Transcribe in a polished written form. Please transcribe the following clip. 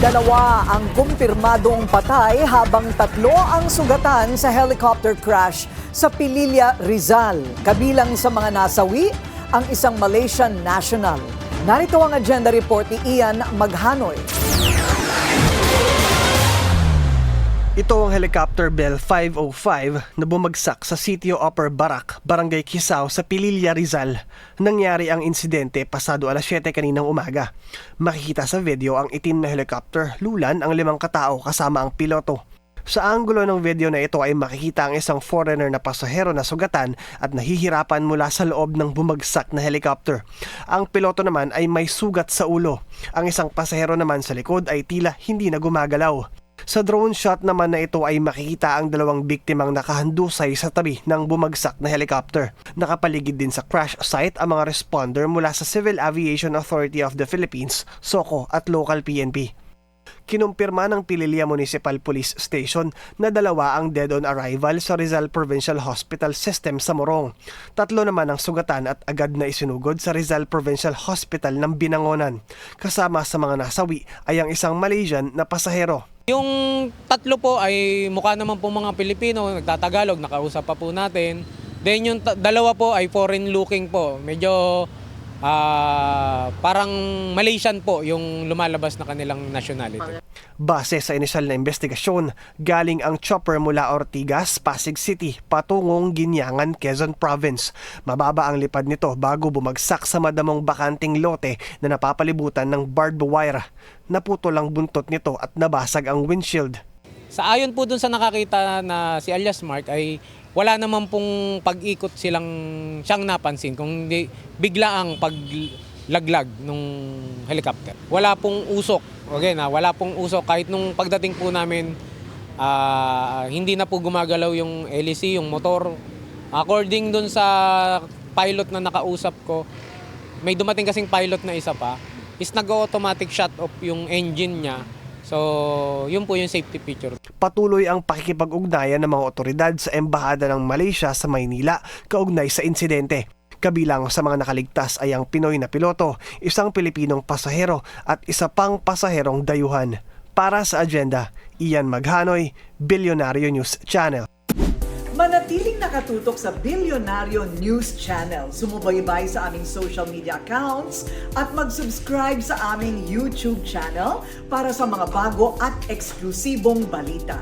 Dalawa ang kumpirmadong patay habang tatlo ang sugatan sa helicopter crash sa Pililla, Rizal. Kabilang sa mga nasawi ang isang Malaysian national. Narito ang agenda report ni Ian Maghanoy. Ito ang helicopter Bell 505 na bumagsak sa sitio Upper Barak, Barangay Kisao sa Pililla, Rizal. Nangyari ang insidente pasado alas 7 kaninang umaga. Makikita sa video ang itim na helicopter, lulan ang 5 katao kasama ang piloto. Sa anggulo ng video na ito ay makikita ang isang foreigner na pasahero na sugatan at nahihirapan mula sa loob ng bumagsak na helicopter. Ang piloto naman ay may sugat sa ulo. Ang isang pasahero naman sa likod ay tila hindi na gumagalaw. Sa drone shot naman na ito ay makikita ang 2 biktimang nakahandusay sa tabi ng bumagsak na helicopter. Nakapaligid din sa crash site ang mga responder mula sa Civil Aviation Authority of the Philippines, SOCO at local PNP. Kinumpirma ng Pililla Municipal Police Station na 2 ang dead on arrival sa Rizal Provincial Hospital System sa Morong. 3 naman ang sugatan at agad na isinugod sa Rizal Provincial Hospital ng Binangonan. Kasama sa mga nasawi ay ang isang Malaysian na pasahero. Yung 3 po ay mukha naman po mga Pilipino, nagtatagalog, nakausap pa po natin. Then yung 2 po ay foreign looking po. Medyo parang Malaysian po yung lumalabas na kanilang nationality. Base sa inisyal na investigasyon, galing ang chopper mula Ortigas, Pasig City, patungong Ginyangan, Quezon Province. Mababa ang lipad nito bago bumagsak sa madamong bakanting lote na napapalibutan ng barbed wire. Naputol ang buntot nito at nabasag ang windshield. Sa ayon po dun sa nakakita na si alias Mark ay wala naman pong pag-ikot siyang napansin kung di bigla ang paglaglag ng helicopter. Wala pong usok. Okay na, wala pong usok kahit nung pagdating po namin hindi na po gumagalaw yung LEC, yung motor. According dun sa pilot na nakausap ko, may dumating kasing pilot na isa pa, is nag-automatic shut off yung engine niya. So, yun po yung safety feature. Patuloy ang pakikipag-ugnayan ng mga otoridad sa Embahada ng Malaysia sa Maynila kaugnay sa insidente. Kabilang sa mga nakaligtas ay ang Pinoy na piloto, isang Pilipinong pasahero at isa pang pasaherong dayuhan. Para sa agenda, Ian Maghanoy, Bilyonaryo News Channel. Manatiling nakatutok sa Bilyonaryo News Channel. Sumubaybay sa aming social media accounts at mag-subscribe sa aming YouTube channel para sa mga bago at eksklusibong balita.